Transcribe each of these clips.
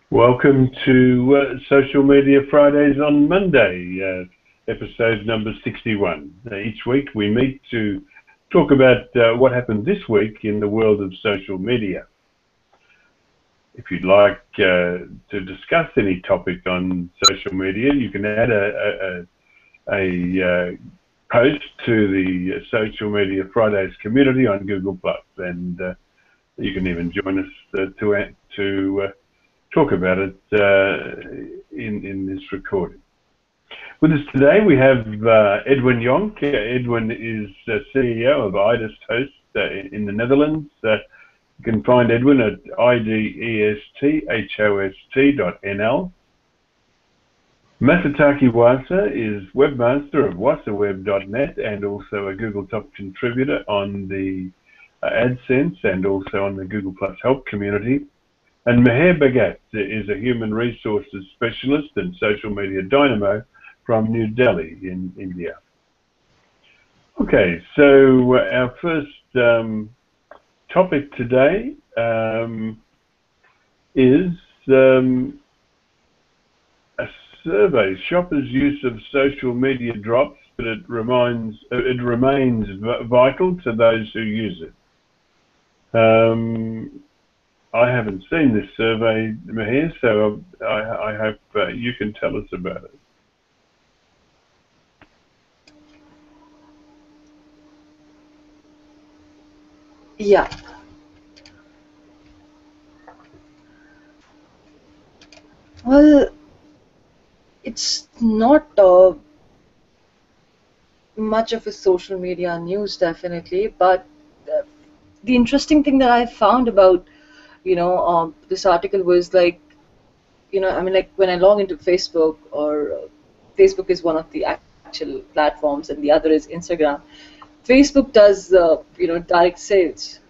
Welcome to Social Media Fridays on Monday, episode number 61. Each week we meet to talk about what happened this week in the world of social media. If you'd like to discuss any topic on social media, you can add a post to the Social Media Fridays community on Google+, and you can even join us to talk about it in this recording. With us today we have Edwin Jonk. Edwin is CEO of IDEST Host in the Netherlands. You can find Edwin at idesthost.nl. Masataki Wasa is webmaster of wasaweb.net and also a Google Top contributor on the AdSense and also on the Google Plus Help community. And Meher Bhagat is a human resources specialist and social media dynamo from New Delhi in India. Okay, so our first topic today is a survey. Shoppers' use of social media drops, but it remains vital to those who use it. I haven't seen this survey, Meher, so I hope you can tell us about it. Yeah. Well, it's not much of a social media news, definitely, but the interesting thing that I found about this article was like, like when I log into Facebook, or Facebook is one of the actual platforms and the other is Instagram. Facebook does direct sales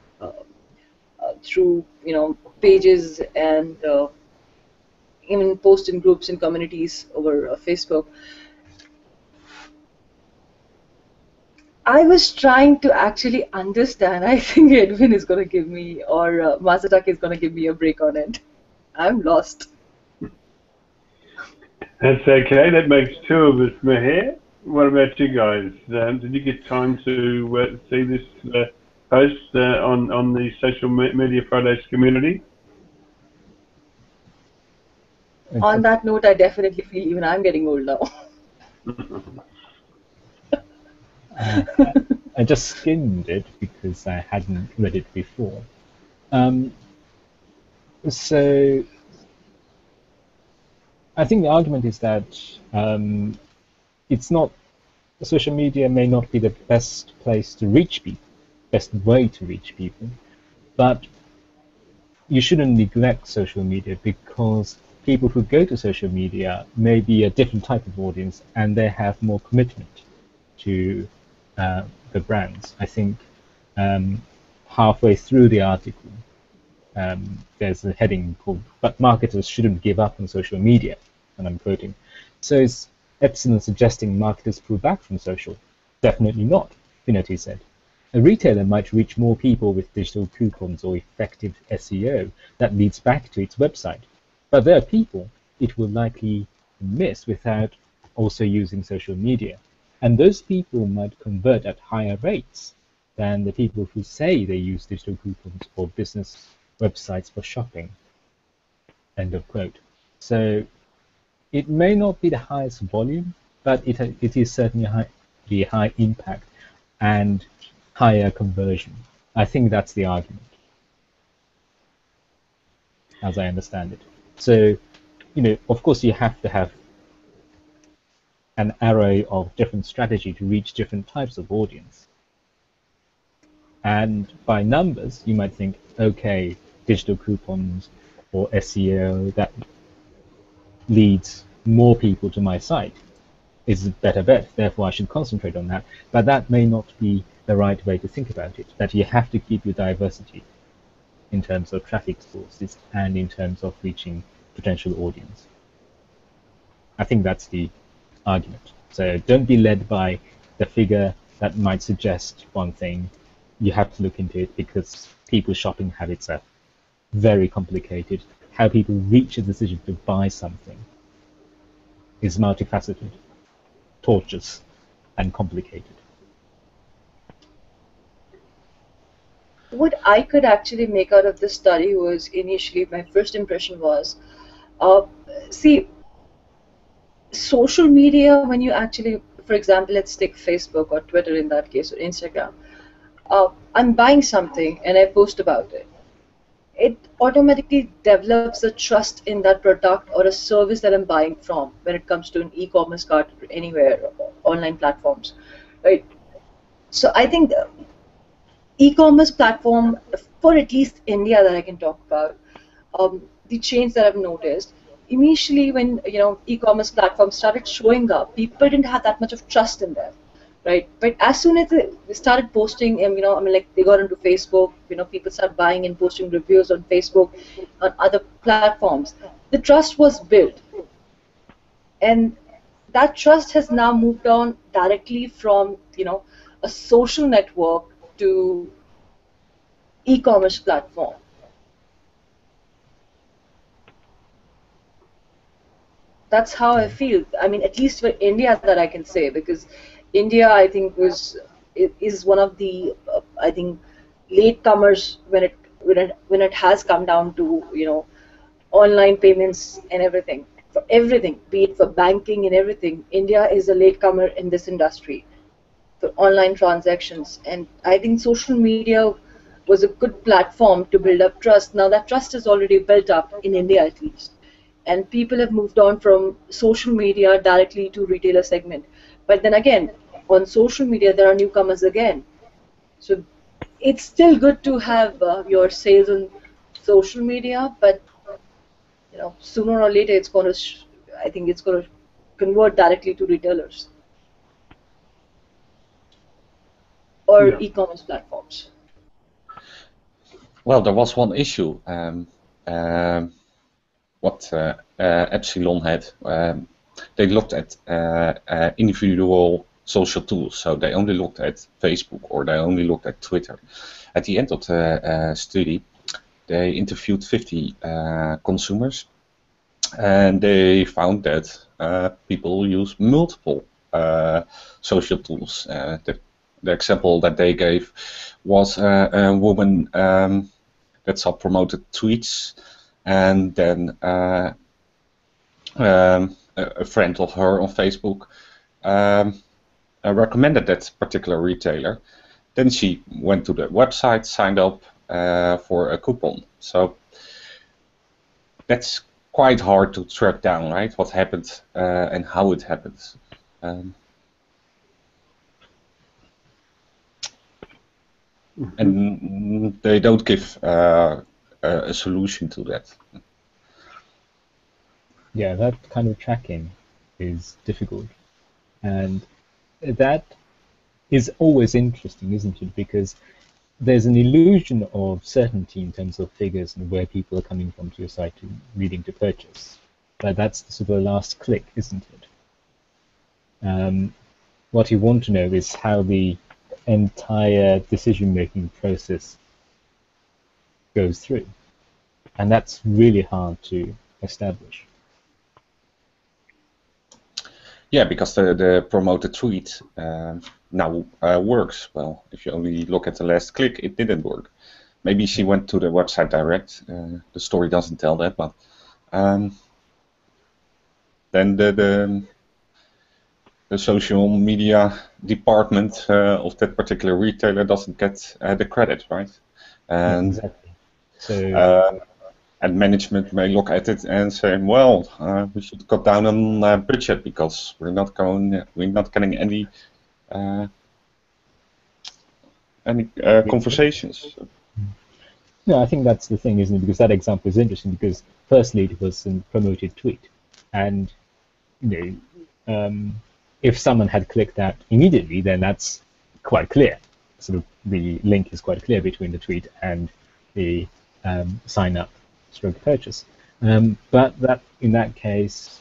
through pages and even post in groups and communities over Facebook. I was trying to actually understand. I think Edwin is going to give me, or Masataki is going to give me a break on it. I'm lost. That's okay. That makes two of us, Meher. What about you guys? Did you get time to see this post on the Social Media Fridays community? On that note, I definitely feel even I'm getting old now. I just skimmed it because I hadn't read it before. So I think the argument is that it's not, social media may not be the best place to reach people, best way to reach people, but you shouldn't neglect social media because people who go to social media may be a different type of audience and they have more commitment to the brands. I think halfway through the article, there's a heading called "But marketers shouldn't give up on social media," and I'm quoting. So is Epsilon suggesting marketers pull back from social? Definitely not, Finoti said. A retailer might reach more people with digital coupons or effective SEO that leads back to its website, but there are people it will likely miss without also using social media. And those people might convert at higher rates than the people who say they use digital coupons or business websites for shopping. End of quote. So it may not be the highest volume, but it is certainly the high impact and higher conversion. I think that's the argument, as I understand it. So, of course, you have to have an array of different strategy to reach different types of audience. And by numbers, you might think, okay, digital coupons or SEO that leads more people to my site is a better bet, therefore I should concentrate on that. But that may not be the right way to think about it, that you have to keep your diversity in terms of traffic sources and in terms of reaching potential audience. I think that's the argument. So don't be led by the figure that might suggest one thing. You have to look into it because people's shopping habits are very complicated, how people reach a decision to buy something is multifaceted, tortuous, and complicated. What I could actually make out of this study was initially my first impression was, uh, see, social media, when you actually, for example, let's take Facebook or Twitter in that case, or Instagram, I'm buying something and I post about it. It automatically develops a trust in that product or a service that I'm buying from when it comes to an e-commerce cart or anywhere, online platforms, right? So I think the e-commerce platform for at least India that I can talk about, the change that I've noticed initially when e-commerce platforms started showing up, people didn't have that much of trust in them, right? But as soon as they started posting, I mean, like they got into Facebook, people start buying and posting reviews on Facebook, on other platforms. The trust was built, and that trust has now moved on directly from a social network to e-commerce platform. That's how I feel. I mean, at least for India, that I can say, because India, I think, is one of the I think latecomers when it has come down to online payments and everything. For everything, be it for banking and everything, India is a latecomer in this industry for online transactions. And I think social media was a good platform to build up trust. Now that trust is already built up in India at least. And people have moved on from social media directly to retailer segment. But then again, on social media, there are newcomers again. So it's still good to have your sales on social media, but sooner or later, I think it's going to convert directly to retailers or Yeah. e-commerce platforms. Well, there was one issue. What Epsilon had. They looked at individual social tools, so they only looked at Facebook or they only looked at Twitter. At the end of the study, they interviewed 50 consumers, and they found that people use multiple social tools. The example that they gave was a woman that saw promoted tweets, and then a friend of her on Facebook recommended that particular retailer. Then she went to the website, signed up for a coupon. So that's quite hard to track down, right? What happened and how it happens. And they don't give a solution to that. Yeah, that kind of tracking is difficult. And that is always interesting, isn't it? Because there's an illusion of certainty in terms of figures and where people are coming from to your site to leading to purchase. But that's the sort of last click, isn't it? What you want to know is how the entire decision-making process goes through. And that's really hard to establish. Yeah, because the promoted tweet now works. Well, if you only look at the last click, it didn't work. Maybe she went to the website direct. The story doesn't tell that, but then the social media department of that particular retailer doesn't get the credit, right? And exactly. So. And management may look at it and say, well, we should cut down on budget because we're not getting any conversations. No, I think that's the thing, isn't it? Because that example is interesting because firstly it was a promoted tweet, and if someone had clicked that immediately, then that's quite clear. Sort of the link is quite clear between the tweet and the sign up stroke purchase. But that in that case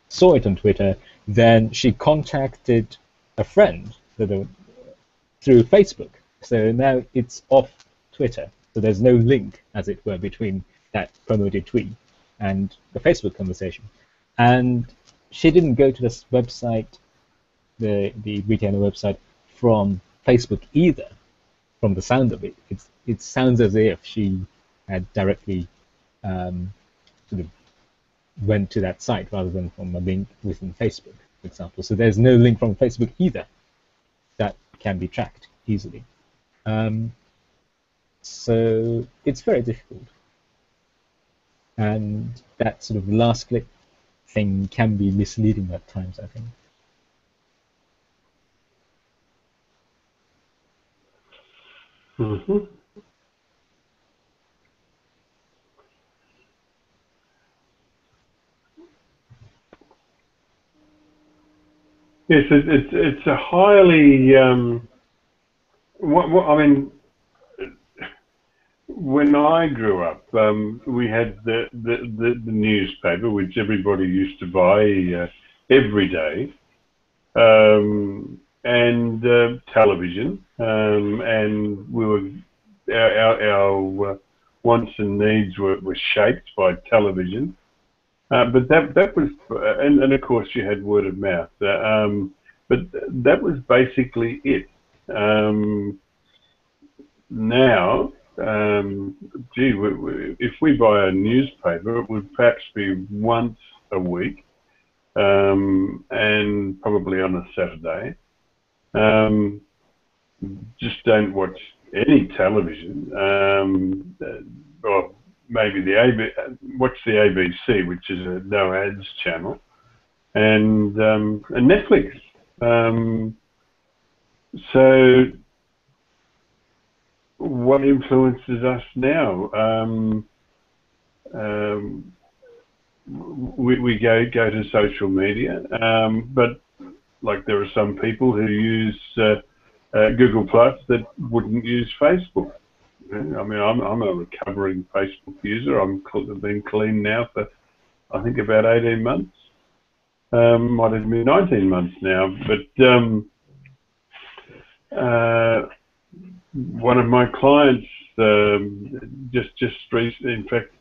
saw it on Twitter, then she contacted a friend through Facebook. So now it's off Twitter So there's no link, as it were, between that promoted tweet and the Facebook conversation. And she didn't go to this website, the retailer website, from Facebook either. From the sound of it, it sounds as if she had directly sort of went to that site rather than from a link within Facebook, for example. So there's no link from Facebook either that can be tracked easily. So it's very difficult. And that sort of last click thing can be misleading at times, I think. Mm-hmm. Yes, it's a highly what I mean. When I grew up, we had the newspaper, which everybody used to buy every day, and television, and we were our wants and needs were shaped by television. But that was, and of course you had word of mouth. But that was basically it. Now, gee, if we buy a newspaper, it would perhaps be once a week, and probably on a Saturday. Just don't watch any television. Or maybe watch the ABC, which is a no ads channel, and Netflix. So what influences us now? We go to social media, but like there are some people who use Google Plus that wouldn't use Facebook. I mean, I'm a recovering Facebook user. I've been clean now for I think about 18 months. Might have been 19 months now, but one of my clients just recently, in fact,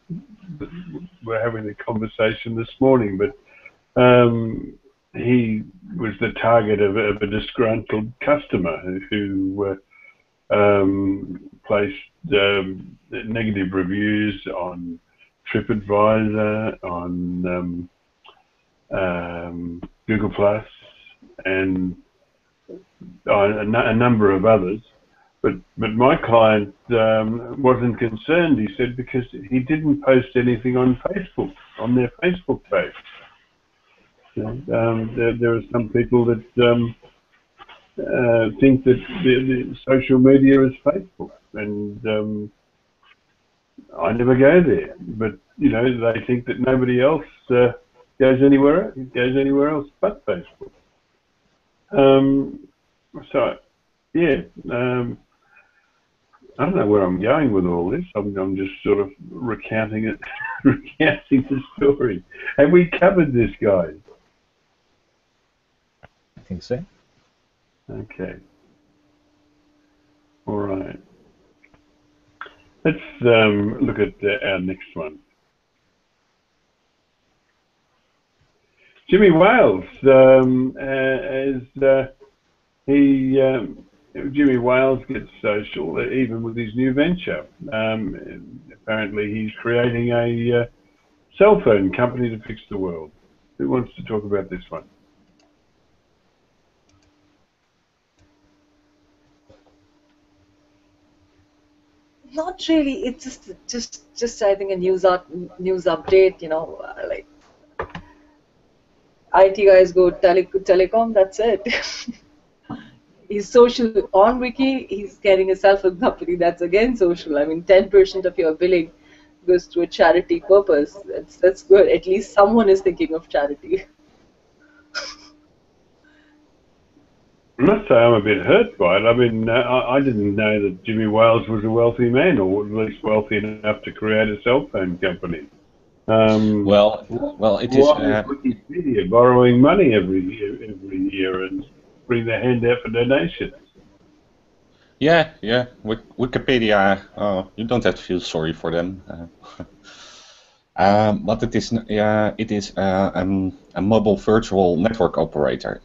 we're having a conversation this morning, but he was the target of a disgruntled customer who placed negative reviews on TripAdvisor, on Google Plus, and a number of others. But my client wasn't concerned, he said, because he didn't post anything on Facebook, on their Facebook page. There are some people that think that the social media is Facebook, and I never go there. But they think that nobody else goes anywhere else but Facebook. So yeah, I don't know where I'm going with all this. I'm just sort of recounting it, recounting the story. Have we covered this, guys? I think so. Okay. All right. Let's look at our next one. Jimmy Wales, Jimmy Wales gets social even with his new venture. Apparently he's creating a cell phone company to fix the world. Who wants to talk about this one? Not really. It's just I think a news update. Like IT guys go telecom. That's it. He's social on Wiki. He's getting a cell phone company. That's again social. I mean, 10% of your billing goes to a charity purpose. That's good. At least someone is thinking of charity. I must say I'm a bit hurt by it. I mean, I didn't know that Jimmy Wales was a wealthy man, or at least wealthy enough to create a cell phone company. Well, it is. Why is Wikipedia borrowing money every year and bring their hand out for donations? Yeah, yeah. Wikipedia. You don't have to feel sorry for them. But it is, it is a mobile virtual network operator,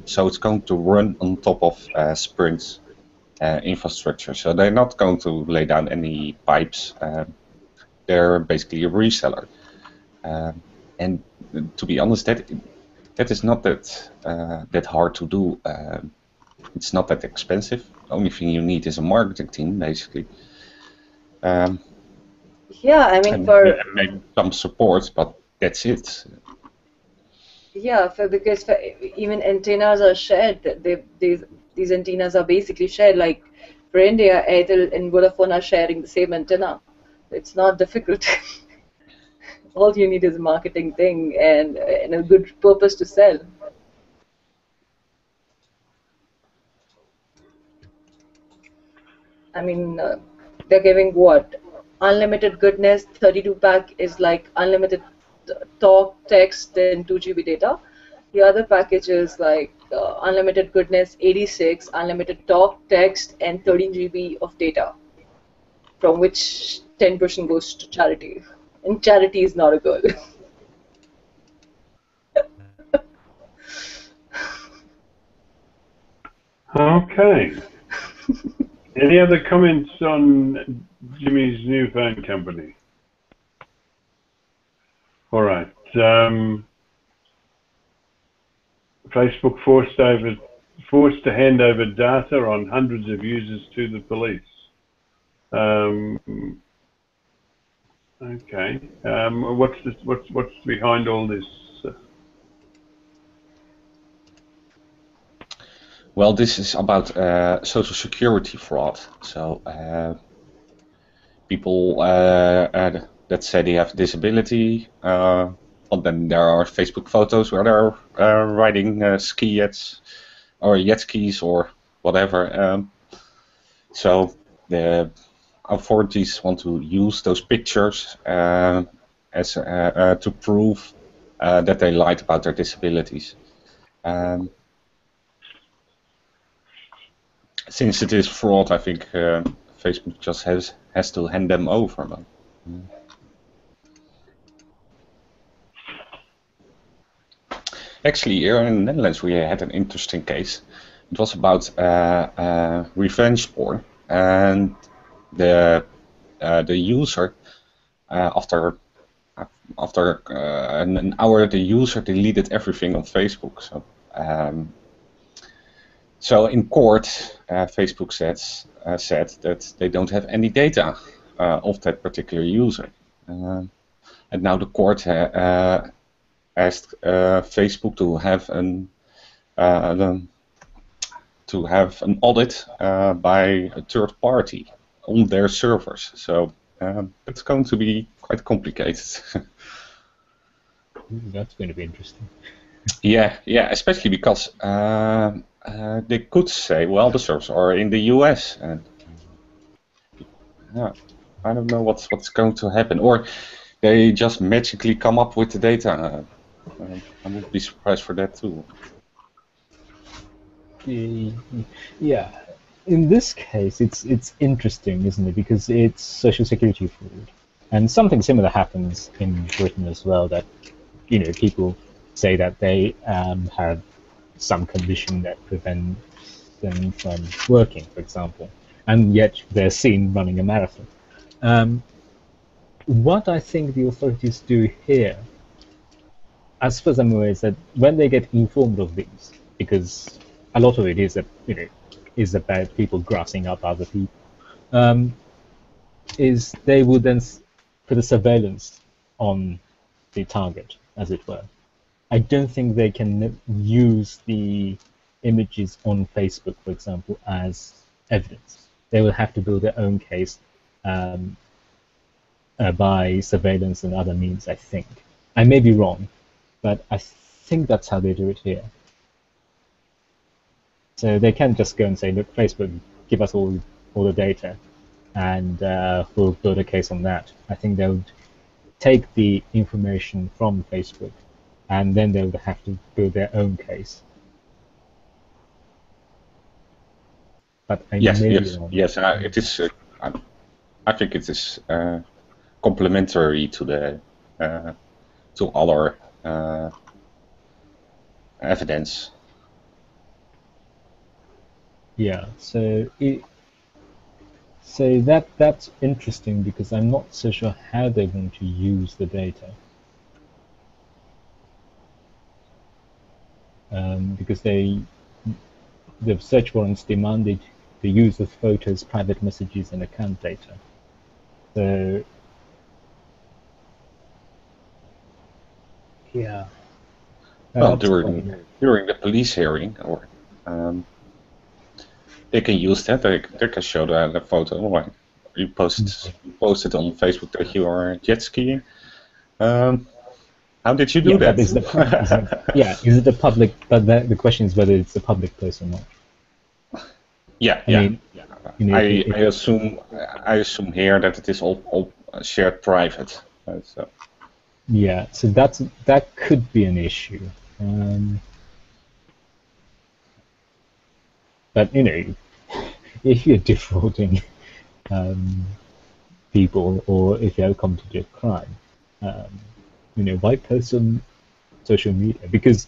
so it's going to run on top of Sprint's infrastructure. So they're not going to lay down any pipes. They're basically a reseller, and to be honest, that is not that hard to do. It's not that expensive. The only thing you need is a marketing team, basically. Yeah, I mean, And for maybe some support, but that's it. yeah, because even antennas are shared. These antennas are basically shared. Like for India, Airtel and Vodafone are sharing the same antenna. It's not difficult. All you need is a marketing thing and a good purpose to sell. I mean, they're giving what? Unlimited goodness, 32 pack is like unlimited talk, text, and 2 GB data. The other package is like unlimited goodness, 86, unlimited talk, text, and 13 GB of data, from which 10% goes to charity. And charity is not a girl. Okay. Any other comments on Jimmy's new phone company? All right. Facebook forced to hand over data on hundreds of users to the police. Okay. What's behind all this? Well, this is about social security fraud. So people that say they have disability, but then there are Facebook photos where they're riding ski jets or jet skis or whatever. So the authorities want to use those pictures as to prove that they lied about their disabilities. Since it is fraud, I think Facebook just has to hand them over. But, Actually, here in the Netherlands, we had an interesting case. It was about revenge porn, and the user after an hour, the user deleted everything on Facebook. So in court, Facebook said that they don't have any data of that particular user, and now the court asked Facebook to have an audit by a third party on their servers. So it's going to be quite complicated. That's going to be interesting. Yeah, especially because they could say, well, the servers are in the US, and yeah, I don't know what's going to happen, or they just magically come up with the data. I would be surprised for that too. Yeah, in this case, it's interesting, isn't it? Because it's social security fraud, and something similar happens in Britain as well. That people say that they have some condition that prevents them from working, for example, and yet they're seen running a marathon. What I think the authorities do here, as far as I'm aware, is that when they get informed of these, because a lot of it is that is about people grassing up other people, is they would then put a surveillance on the target, as it were. I don't think they can use the images on Facebook, for example, as evidence. They will have to build their own case by surveillance and other means, I think. I may be wrong, but I think that's how they do it here. So they can't just go and say, look, Facebook, give us all the data, and we'll build a case on that. I think they would take the information from Facebook, and then they would have to build their own case. but a Yes, million. yes. It is. I think it is complementary to the to other evidence. Yeah, so that's interesting because I'm not so sure how they're going to use the data. Because the search warrants demanded the use of photos, private messages, and account data. So yeah, Well, that's quite. during the police hearing, or they can use that. They can show the photo. Like you posted on Facebook that you are jet skiing. How did you do Yeah, that? but is it a public? But the question is whether it's a public place or not. Yeah, I mean, I assume here that it is all shared private. So. Yeah, so that could be an issue. But if you're defrauding people, or if you have committed a crime, why post on social media? Because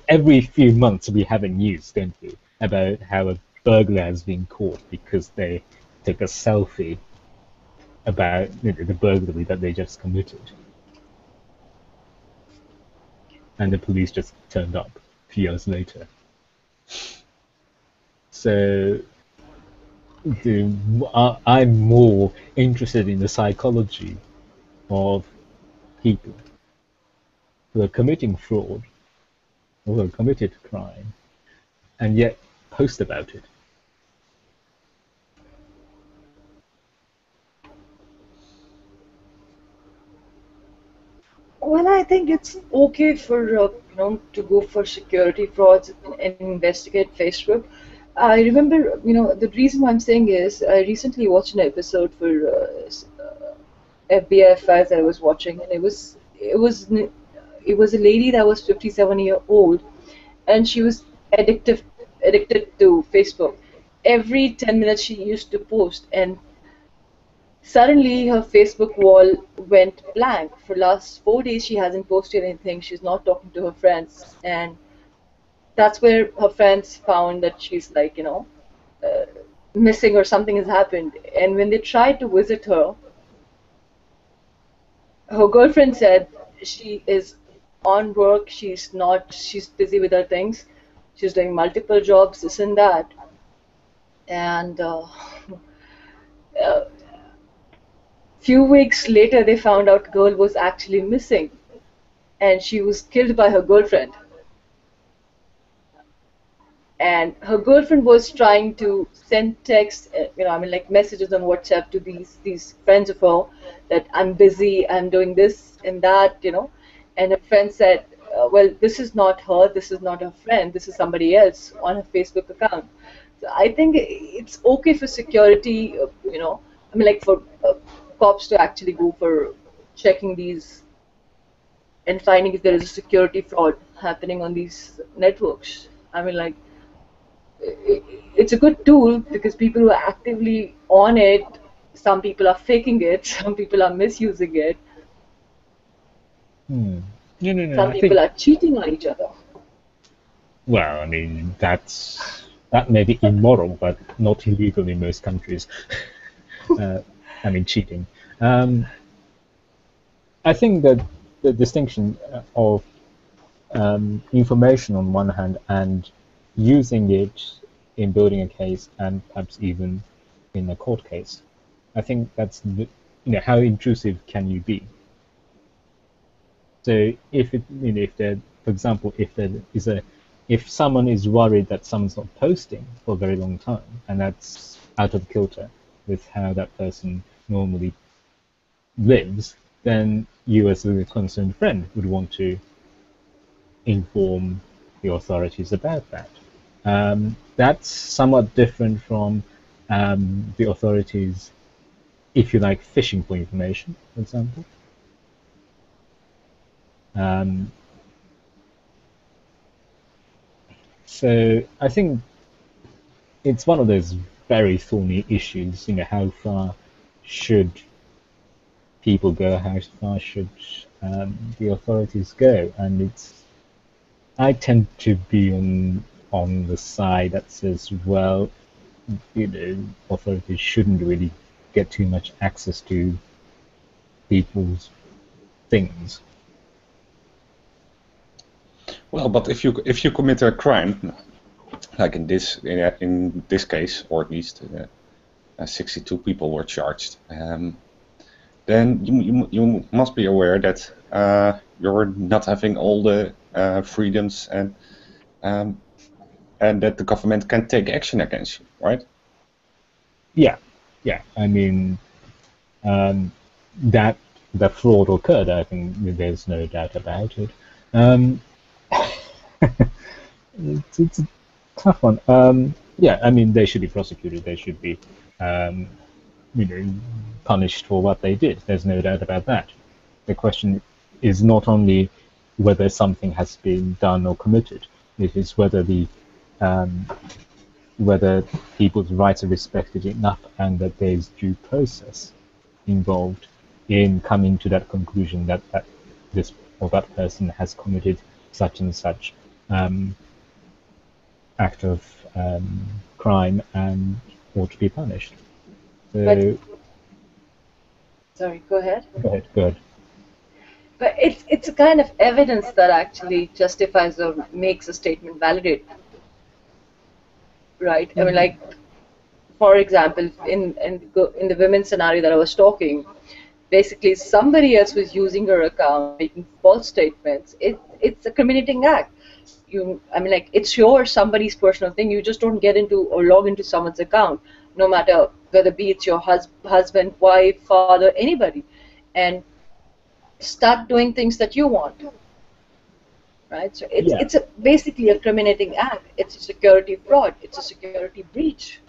every few months we have a news, don't we, about how a burglar has been caught because they took a selfie about the burglary that they just committed, and the police just turned up a few years later. So I'm more interested in the psychology of people who are committing fraud or who have committed crime and yet post about it. Well, I think it's okay for to go for security frauds and investigate Facebook. I remember, the reason why I'm saying is I recently watched an episode for FBI Files that I was watching, and it was a lady that was 57 year old, and she was addicted to Facebook. Every 10 minutes she used to post, and suddenly, her Facebook wall went blank. For last 4 days, she hasn't posted anything. She's not talking to her friends, and that's where her friends found that she's like, uh, missing or something has happened. And when they tried to visit her, her girlfriend said she is on work. She's not. She's busy with her things. She's doing multiple jobs, this and that. And uh, few weeks later, they found out girl was actually missing, and she was killed by her girlfriend. And her girlfriend was trying to send texts, like messages on WhatsApp to these friends of her that I'm busy, I'm doing this and that, and her friend said, well, this is not her, this is not her friend, this is somebody else on her Facebook account. So I think it's okay for security, like for cops to actually go for checking these and finding if there is a security fraud happening on these networks. Like it's a good tool because people who are actively on it, some people are faking it, some people are misusing it, No, no. some I people think, are cheating on each other. well, I mean, that may be immoral, but not illegal in most countries. Cheating. Um, I think that the distinction of information on one hand and using it in building a case and perhaps even in a court case, I think that's how intrusive can you be? So for example, if someone is worried that someone's not posting for a very long time, and that's out of kilter with how that person normally lives, then you as a concerned friend would want to inform the authorities about that. That's somewhat different from the authorities, if you like, fishing for information, for example. Um, so I think it's one of those very thorny issues. How far should people go? How far should the authorities go? And I tend to be on the side that says, well, authorities shouldn't really get too much access to people's things. Well, but if you commit a crime, like in this case, or at least 62 people were charged, then you must be aware that you're not having all the freedoms and that the government can take action against you, right? Yeah. I mean, that the fraud occurred. I think there's no doubt about it. It's a tough one. Yeah, I mean, they should be prosecuted. They should be, punished for what they did. There's no doubt about that. The question is not only whether something has been done or committed. It is whether whether people's rights are respected enough and that there is due process involved in coming to that conclusion that this or that person has committed such and such act of crime and ought to be punished. So, Sorry, go ahead. Go ahead. But it's a kind of evidence that actually justifies or makes a statement validate, right? I mean, like, for example, in the women's scenario that I was talking, basically somebody else was using her account, making false statements. It's a criminating act. It's somebody's personal thing. You just don't get into or log into someone's account, no matter whether it's your husband, wife, father, anybody, and start doing things that you want, right? So it's basically a criminating act. It's a security fraud. It's a security breach.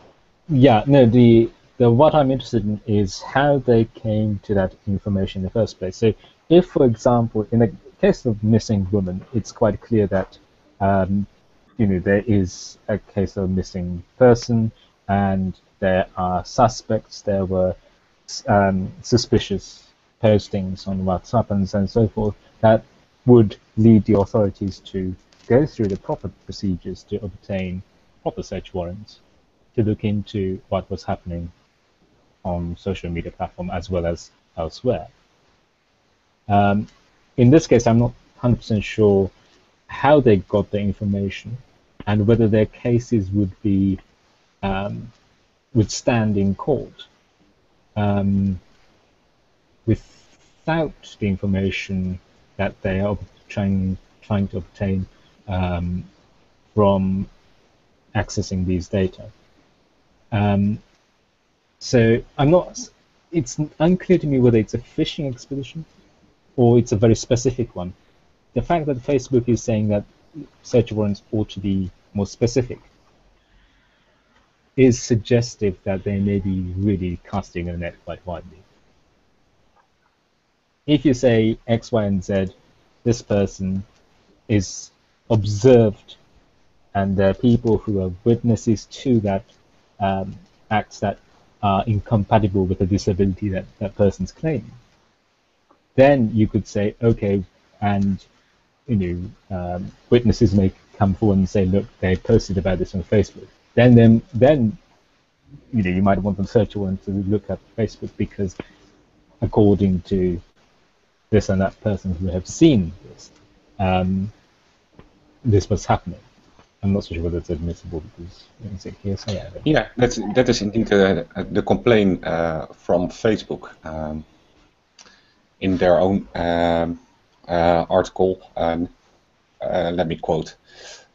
Yeah, no, the what I'm interested in is how they came to that information in the first place. So if, for example, in the case of missing woman, it's quite clear that there is a case of missing person and there are suspects, there were suspicious postings on WhatsApp and so forth that would lead the authorities to go through the proper procedures to obtain proper search warrants to look into what was happening on social media platform as well as elsewhere. In this case, I'm not 100% sure how they got the information and whether their cases would be would stand in court without the information that they are trying to obtain from accessing these data. So it's unclear to me whether it's a phishing expedition or it's a very specific one. The fact that Facebook is saying that search warrants ought to be more specific is suggestive that they may be really casting a net quite widely. If you say X, Y, and Z, this person is observed and there are people who are witnesses to that acts that are incompatible with the disability that that person's claiming, then you could say, okay, and witnesses may come forward and say, look, they posted about this on Facebook. Then you might want the search warrant to look at Facebook because according to this and that person who have seen this, this was happening. I'm not so sure whether it's admissible because it's a hearsay. Yeah, that is indeed the complaint from Facebook in their own article. Let me quote: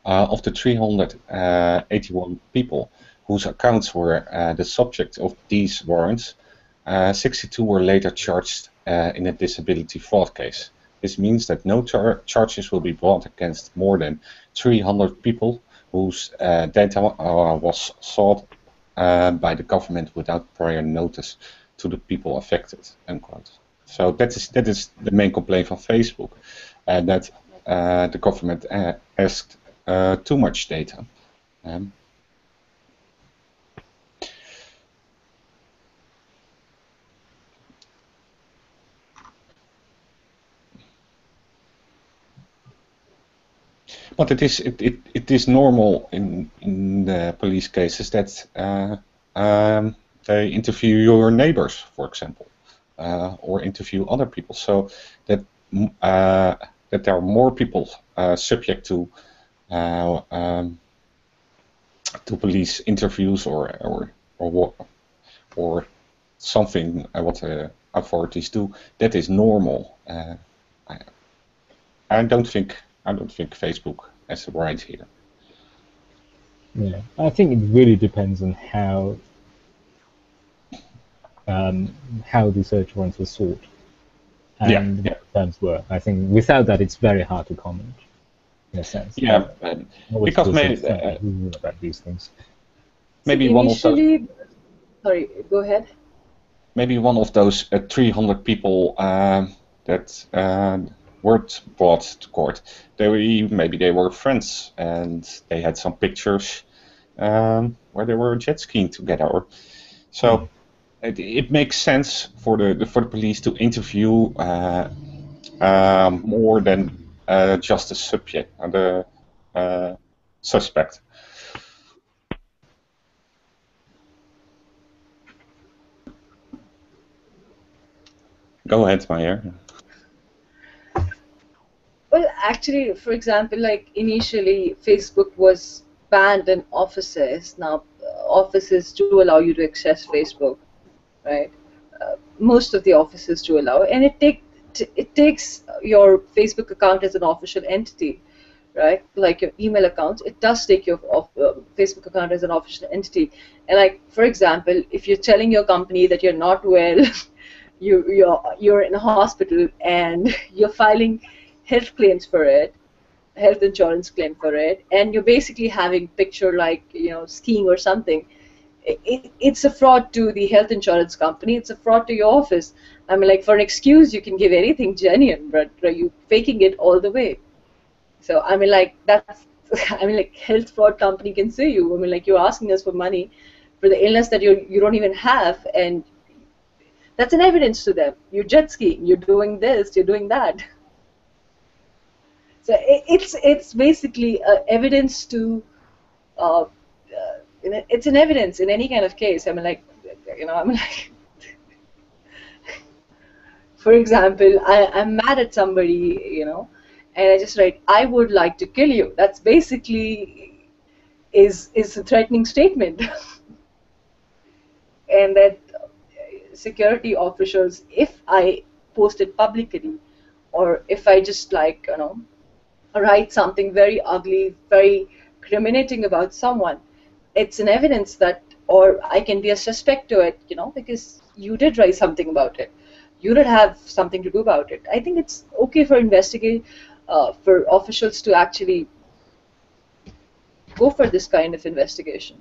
of the 381 people whose accounts were the subject of these warrants, 62 were later charged in a disability fraud case. This means that no charges will be brought against more than 300 people whose data was sought by the government without prior notice to the people affected. Unquote. So that is the main complaint from Facebook, that the government asked too much data. But it is normal in the police cases that they interview your neighbors, for example, or interview other people, so that that there are more people subject to police interviews or something what authorities do. That is normal. I don't think Facebook has the right here. Yeah, I think it really depends on how the search warrants were sought and what the terms were. I think without that, it's very hard to comment. In a sense. Yeah, because maybe about these things. Maybe See, one of those. Sorry, go ahead. Maybe one of those 300 people that weren't brought to court. Maybe they were friends and they had some pictures where they were jet skiing together. So it makes sense for the police to interview more than just the subject, the suspect. Go ahead, Maya. Well, actually, for example, like initially Facebook was banned in offices. Now, offices do allow you to access Facebook, right? Most of the offices do allow, and it takes your Facebook account as an official entity, right? Like your email account, it does take your Facebook account as an official entity. And like, for example, if you're telling your company that you're not well, you're in a hospital and you're filing health claims for it, health insurance claim for it, and you're basically having picture like skiing or something. It's a fraud to the health insurance company. It's a fraud to your office. I mean, like for an excuse, you can give anything genuine, but you faking it all the way. So I mean, like that's, I mean, like health fraud company can sue you. I mean, like you're asking us for money for the illness that you don't even have, and that's an evidence to them. You're jet skiing. You're doing this. You're doing that. So it's basically evidence to. It's an evidence in any kind of case. I mean, like, I mean, like, for example, I'm mad at somebody, and I just write, I would like to kill you. That's basically is a threatening statement. And that security officials, if I post it publicly, or if I just like, write something very ugly, very criminating about someone, it's an evidence that, or I can be a suspect to it, because you did write something about it. You did have something to do about it. I think it's okay for for officials to actually go for this kind of investigation.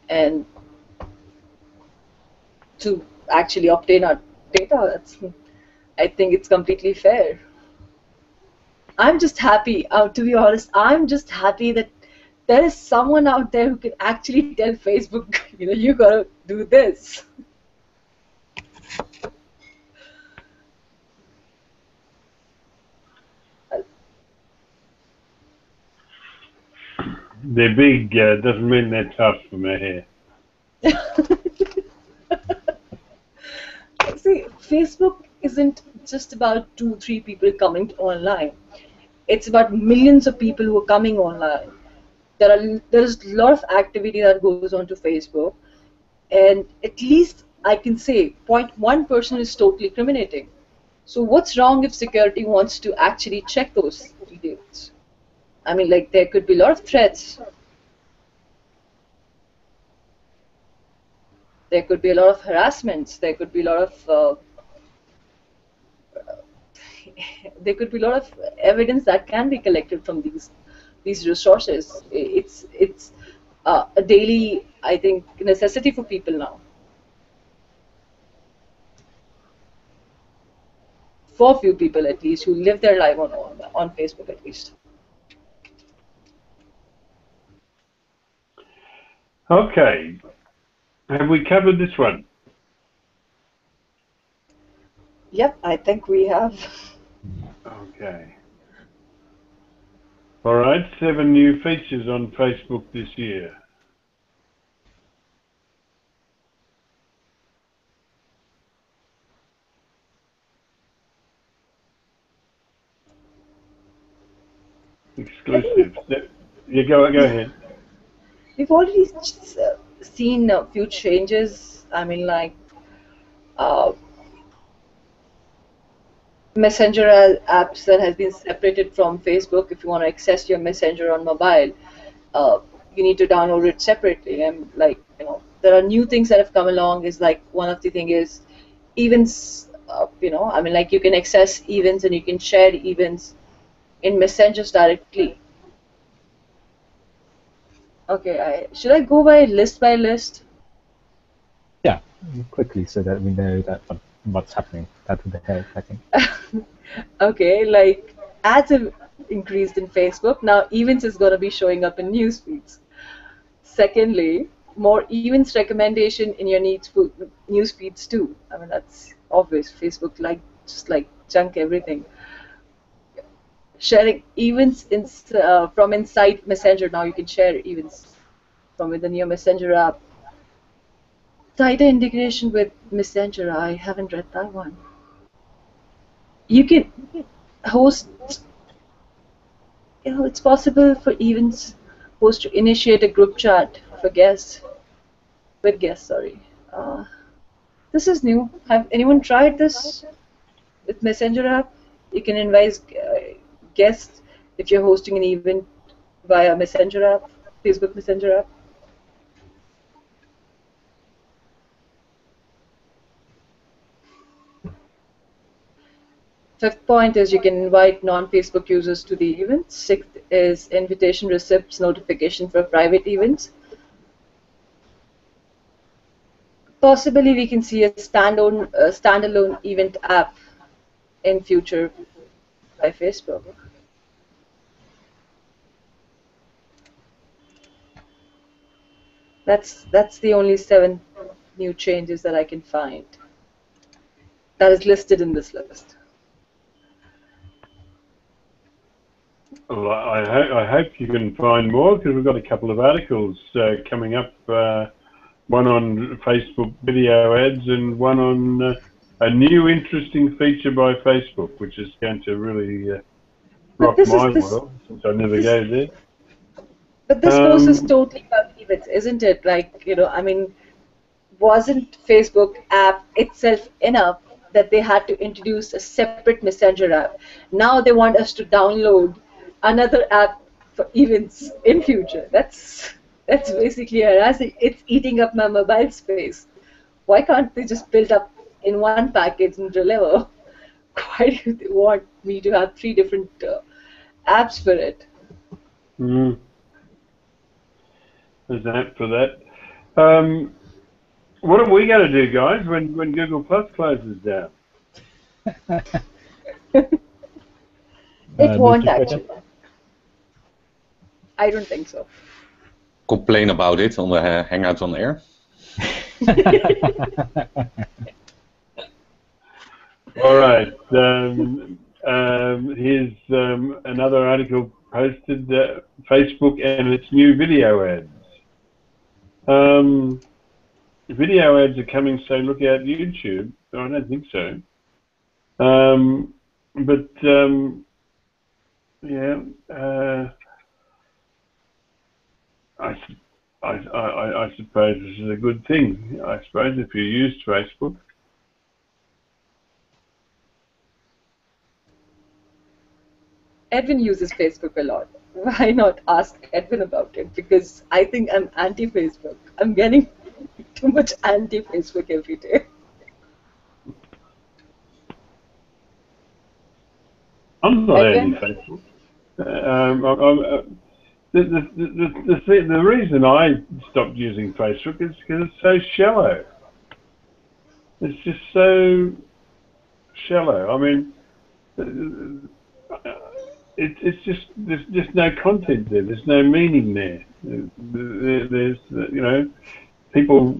And to actually obtain our data, I think it's completely fair. I'm just happy, to be honest, I'm just happy that there is someone out there who can actually tell Facebook, you gotta do this. They're big, doesn't mean they're tough for my hair. See, Facebook isn't just about 2-3 people coming online. It's about millions of people who are coming online. There's a lot of activity that goes on to Facebook, and at least I can say 0.1% is totally criminating. So what's wrong if security wants to actually check those details? I mean, like there could be a lot of threats. There could be a lot of harassments. There could be a lot of there could be a lot of evidence that can be collected from these resources. It's a daily, I think, necessity for people now. For few people at least who live their life on Facebook at least. Okay, have we covered this one? Yep, I think we have. Okay. All right, 7 new features on Facebook this year. Exclusives. You go ahead. We've already seen a few changes. I mean, like uh, Messenger apps that has been separated from Facebook. If you want to access your Messenger on mobile, uh, you need to download it separately. And like there are new things that have come along. Is like one of the thing is events. I mean, like you can access events and you can share events in messengers directly. Okay, should I go by list? Yeah, quickly so that we know that what's happening. That would help, I think. Okay, like ads have increased in Facebook. Now events is going to be showing up in news feeds. Secondly, more events recommendation in your news feeds too. I mean, that's obvious. Facebook just like junk everything. Sharing events from inside Messenger. Now you can share events from within your Messenger app. Tighter integration with Messenger. I haven't read that one. You can host. It's possible for events host to initiate a group chat for guests with guests. Sorry. This is new. Have anyone tried this with Messenger app? You can invite guests if you're hosting an event via Messenger app, Facebook Messenger app. Fifth point is you can invite non-Facebook users to the event. Sixth is invitation receipts notification for private events. Possibly we can see a standalone event app in future by Facebook. That's the only 7 new changes that I can find that is listed in this list. Well, I hope you can find more because we've got a couple of articles coming up. One on Facebook video ads and one on a new interesting feature by Facebook, which is going to really rock my world since I never go there. But this post is totally about events, isn't it? Like, I mean, wasn't Facebook app itself enough that they had to introduce a separate Messenger app? Now they want us to download another app for events in future. That's basically harassing. It's eating up my mobile space. Why can't they just build up in one package and deliver? Why do they want me to have 3 different apps for it? There's an app for that. What are we going to do, guys, when Google Plus closes down? It won't actually. I don't think so. Complain about it on the Hangout on Air. All right. Here's another article posted. Facebook and its new video ads. Video ads are coming, so look out YouTube. I don't think so. I suppose this is a good thing. I suppose if you use Facebook. Edwin uses Facebook a lot. Why not ask Edwin about it? Because I think I'm anti-Facebook. I'm getting too much anti-Facebook every day. I'm not anti-Facebook. The reason I stopped using Facebook is because it's so shallow. It's just so shallow. I mean, it's just there's just no content there. There's no meaning there. There's people.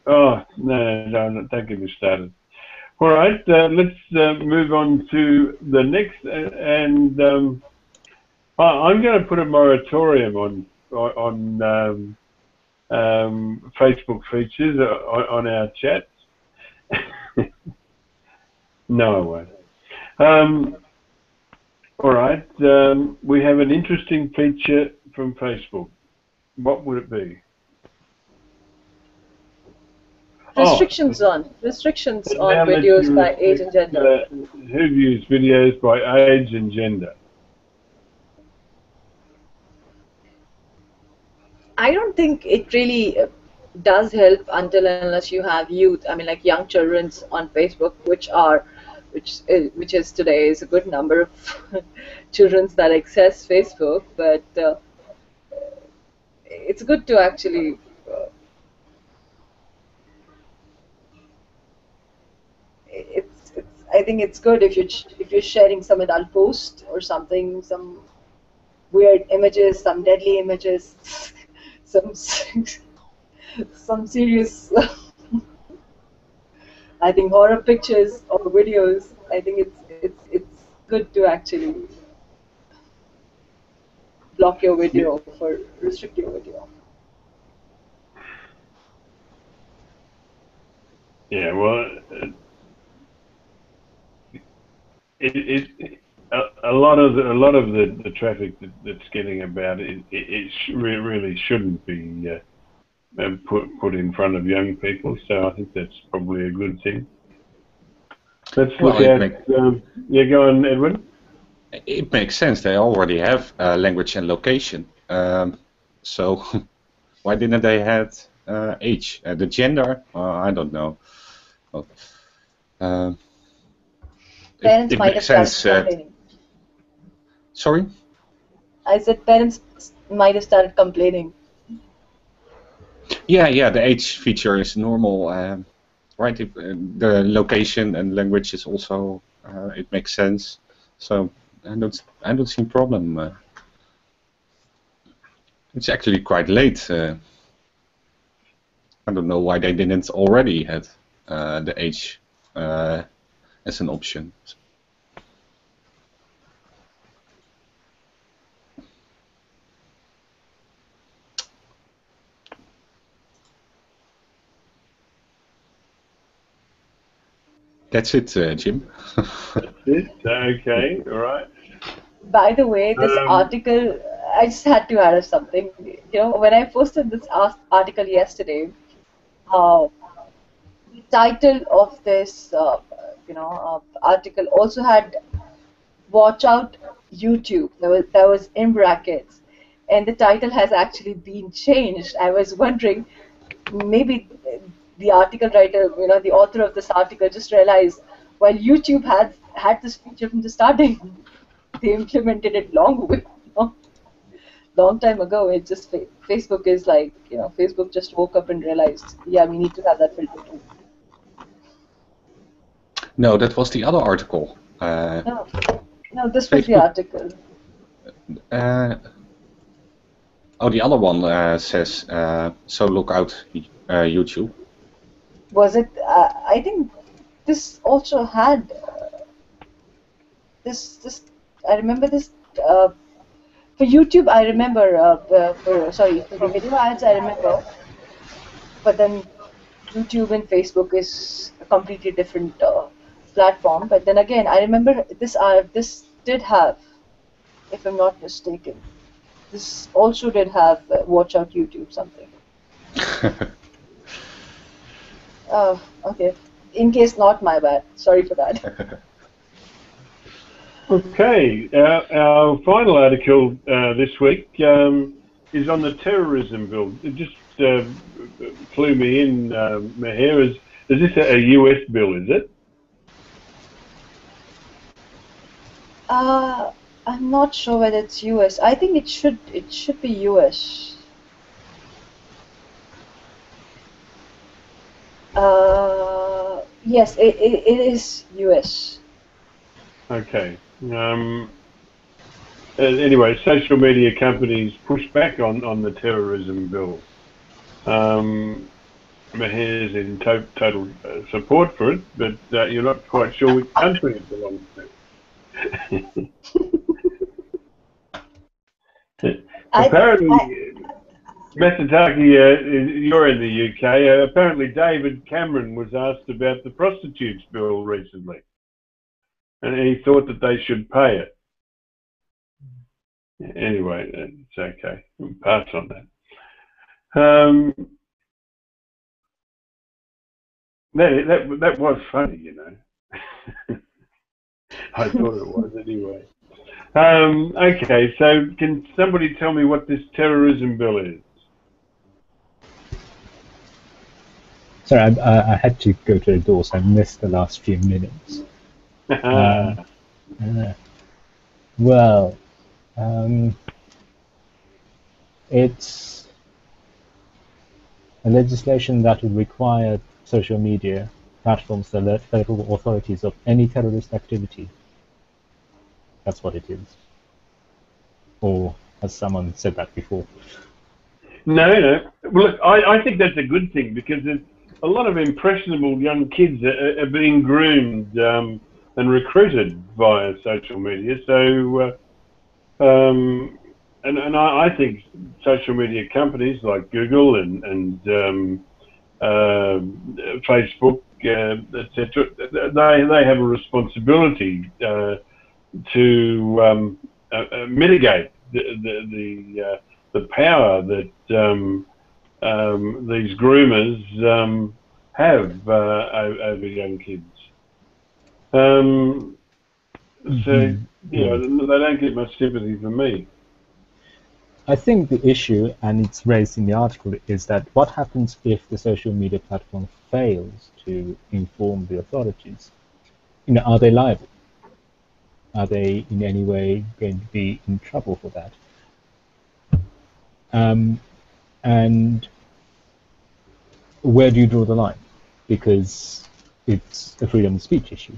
Oh no! Don't get me started. All right, let's move on to the next and. I'm going to put a moratorium on Facebook features on our chats. No, I won't. All right. We have an interesting feature from Facebook. What would it be? Restrictions on videos by age and gender. Who views videos by age and gender? I don't think it really does help until and unless you have youth. I mean, like young children on Facebook, which is today is a good number of children that access Facebook. But it's good to actually. I think it's good if you're sharing some adult post or something, some weird images, some deadly images, some serious. I think horror pictures or videos. I think it's good to actually block your video or restrict your video. Yeah, well, a lot of the traffic that's getting about it really shouldn't be put in front of young people. So I think that's probably a good thing. Let's look at. Yeah, go on, Edwin. It makes sense. They already have language and location. So why didn't they have age? The gender? I don't know. Parents might have started complaining. Sorry? I said parents might have started complaining. Yeah, the age feature is normal, right? The location and language is also, it makes sense. So I don't see a problem. It's actually quite late. I don't know why they didn't already have the age as an option. That's it, Jim. That's it? Okay, all right. By the way, this article, I just had to add something. You know, when I posted this article yesterday, the title of this, article also had "Watch Out YouTube." That was in brackets, and the title has actually been changed. I was wondering, maybe the article writer, the author of this article, just realized while YouTube had this feature from the starting, they implemented it long time ago. It just Facebook is like, Facebook just woke up and realized, yeah, we need to have that filter too. No, that was the other article. No, this was the article. The other one says, so look out, YouTube. Was it? I think this also had this. I remember this for YouTube. I remember for the video ads. I remember, but then YouTube and Facebook is a completely different platform. But then again, I remember this did have, if I'm not mistaken, this also did have watch out YouTube something. Okay. In case not, my bad. Sorry for that. Okay, our final article this week is on the terrorism bill. It just flew me in, Meher. Is this a US bill, is it? I'm not sure whether it's US. I think it should be US. Yes, it is US. Okay. Anyway, social media companies push back on the terrorism bill. Meher's in total support for it, but you're not quite sure which country it belongs to. Apparently, Masataki, you're in the UK. Apparently, David Cameron was asked about the prostitutes bill recently, and he thought that they should pay it. Anyway, it's okay. We'll pass on that. That was funny, you know. I thought it was anyway. Okay, so can somebody tell me what this terrorism bill is? Sorry, I had to go to the door, so I missed the last few minutes. Well, it's a legislation that would require social media platforms to alert federal authorities of any terrorist activity. That's what it is. Or has someone said that before? No. Well, look, I think that's a good thing, because there's a lot of impressionable young kids are being groomed and recruited via social media. So, and I think social media companies like Google and Facebook, etc., they have a responsibility to mitigate the power that these groomers have over young kids. So, you know, they don't get much sympathy from me. I think the issue, and it's raised in the article, is that what happens if the social media platform fails to inform the authorities? You know, are they liable? Are they in any way going to be in trouble for that? And where do you draw the line? Because it's a freedom of speech issue.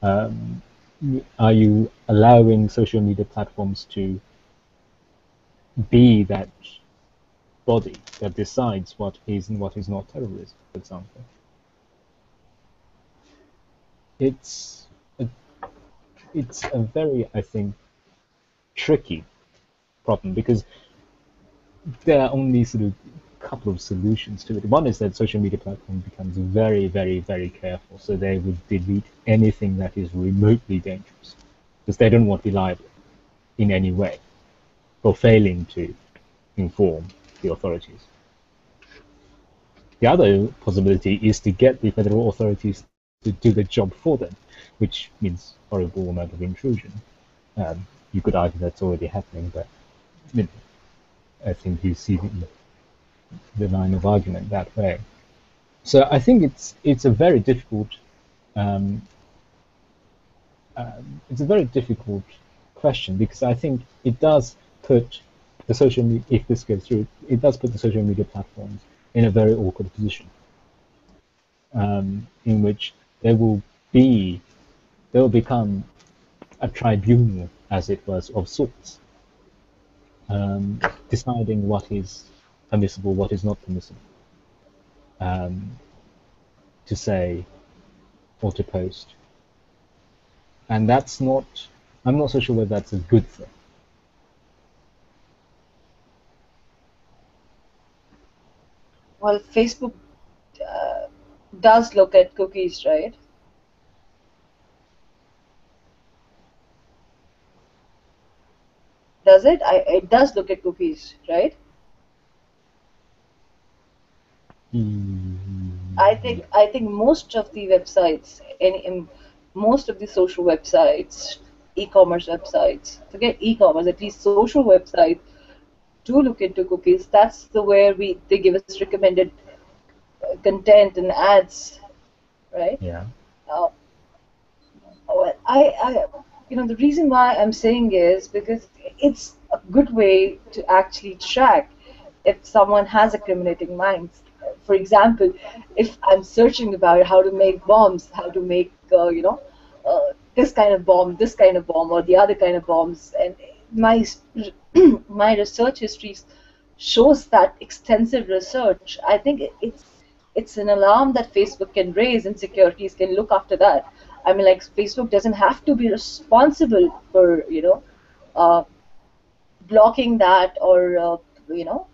Are you allowing social media platforms to be that body that decides what is and what is not terrorism, for example? It's a very, I think, tricky problem, because there are only sort of a couple of solutions to it. One is that social media platform becomes very, very, very careful, so they would delete anything that is remotely dangerous, because they don't want to be liable in any way for failing to inform the authorities. The other possibility is to get the federal authorities to do the job for them, which means horrible amount of intrusion. You could argue that's already happening, but I think you see the line of argument that way. So I think it's a very difficult question, because I think it does put the social media, if this goes through, it does put the social media platforms in a very awkward position, in which they will become a tribunal, as it was, of sorts, deciding what is permissible, what is not permissible, to say or to post. And that's not, I'm not so sure whether that's a good thing. Well, Facebook does look at cookies, right? Does it? It does look at cookies, right? I think most of the websites, most of the social websites, e-commerce websites, forget e-commerce, at least social websites do look into cookies. That's the where they give us recommended content and ads, right? Yeah. The reason why I'm saying is because it's a good way to actually track if someone has a criminating mind. For example, if I'm searching about how to make bombs, how to make this kind of bomb, or the other kind of bombs, and my my research history shows that extensive research, I think it's an alarm that Facebook can raise, and securities can look after that. I mean, like, Facebook doesn't have to be responsible for blocking that, or you know,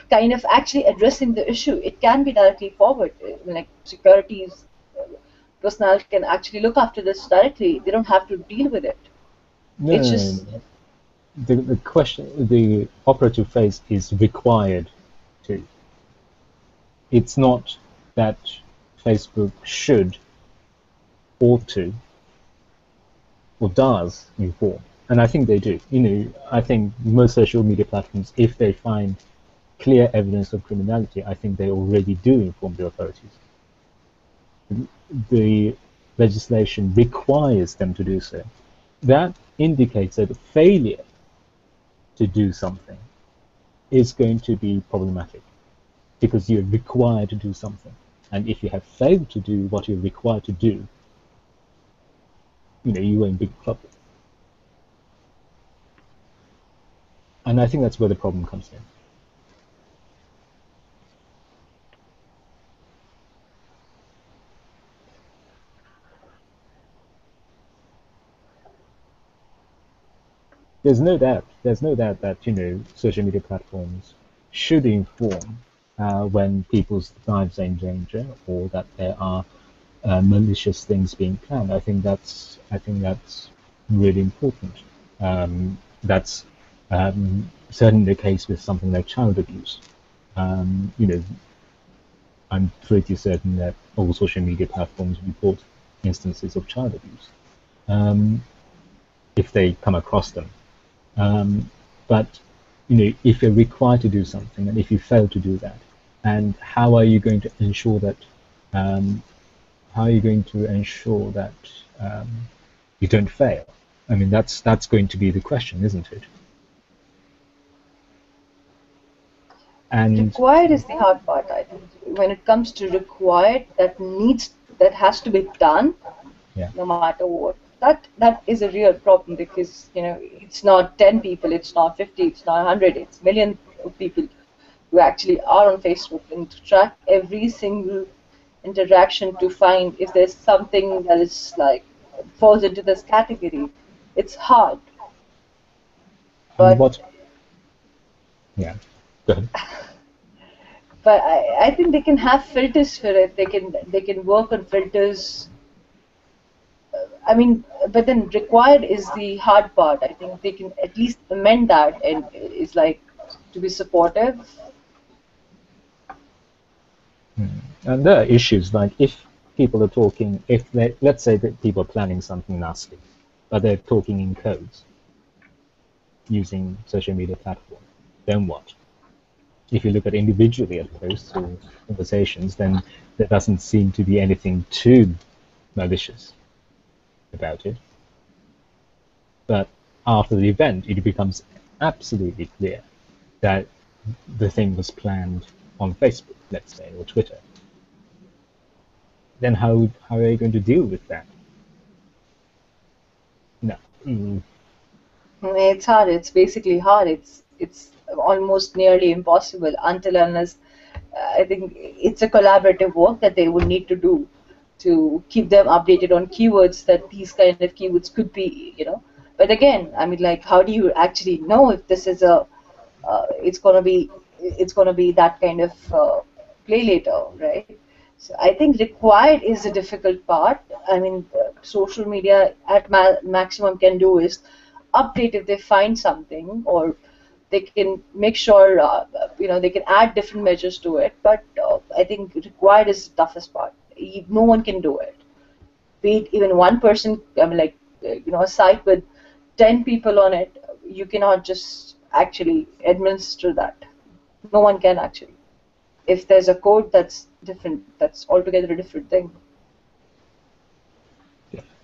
kind of actually addressing the issue. It can be directly forward. Like securities personnel can actually look after this directly. They don't have to deal with it. No, It's no, no, just no. The question, the operative phrase is required to. It's not that Facebook should, ought to, or does inform. And I think they do. I think most social media platforms, if they find clear evidence of criminality, I think they already do inform the authorities. The legislation requires them to do so. That indicates that failure to do something is going to be problematic, because you're required to do something. And if you have failed to do what you're required to do, you are in big trouble. And I think that's where the problem comes in. There's no doubt that social media platforms should inform when people's lives are in danger, or that there are malicious things being planned. I think that's really important. That's certainly the case with something like child abuse. I'm pretty certain that all social media platforms report instances of child abuse if they come across them. But if you're required to do something, and if you fail to do that, and how are you going to ensure that? How are you going to ensure that you don't fail? I mean, that's going to be the question, isn't it? And required is the hard part, I think. When it comes to required, that has to be done, yeah, no matter what. That is a real problem, because it's not 10 people, it's not 50, it's not 100, it's millions of people who actually are on Facebook, and to track every single interaction to find if there's something that is like falls into this category. It's hard, and but what? Yeah, go ahead. I think they can have filters for it. They can work on filters. I mean, but then required is the hard part. I think they can at least amend that, and is like to be supportive. And there are issues like if people are talking, let's say that people are planning something nasty, but they're talking in codes using social media platform, then what? If you look at individually at posts or conversations, then there doesn't seem to be anything too malicious about it. But after the event, it becomes absolutely clear that the thing was planned on Facebook, let's say, or Twitter. Then how are you going to deal with that? No. It's hard. It's basically hard. It's almost nearly impossible, until unless I think it's a collaborative work that they would need to do to keep them updated on keywords, that these kind of keywords could be. But again, I mean, like, how do you actually know if this is it's gonna be that kind of play later, right? So I think required is the difficult part. I mean, social media at maximum can do is update if they find something, or they can make sure they can add different measures to it. But I think required is the toughest part. No one can do it. Be it even one person. I mean, like, a site with 10 people on it, you cannot just actually administer that. No one can actually. If there's a code that's different, that's altogether a different thing.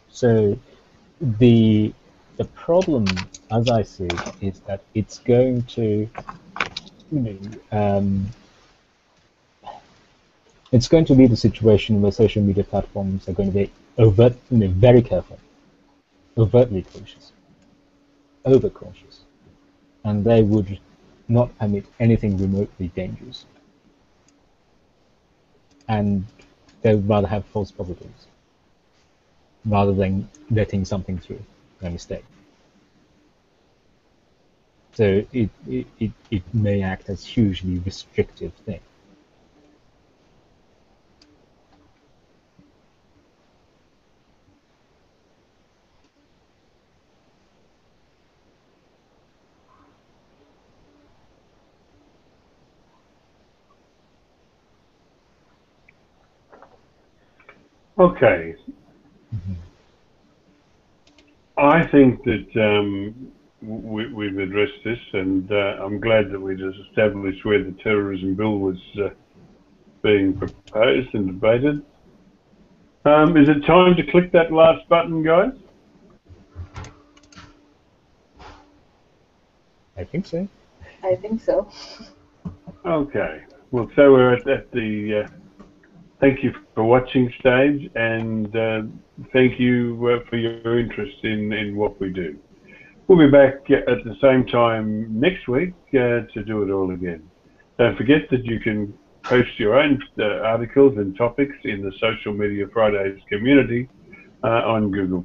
So the problem, as I see it, is that it's going to, it's going to be the situation where social media platforms are going to be very careful, overtly cautious, over-cautious, and they would not permit anything remotely dangerous, and they would rather have false positives rather than letting something through by mistake. So it may act as hugely restrictive thing. Okay. I think that we've addressed this, and I'm glad that we just established where the terrorism bill was being proposed and debated. Is it time to click that last button, guys? I think so. I think so. Okay. Well, so we're at the thank you for watching stage, and thank you for your interest in what we do. We'll be back at the same time next week to do it all again. Don't forget that you can post your own articles and topics in the Social Media Fridays community on Google+.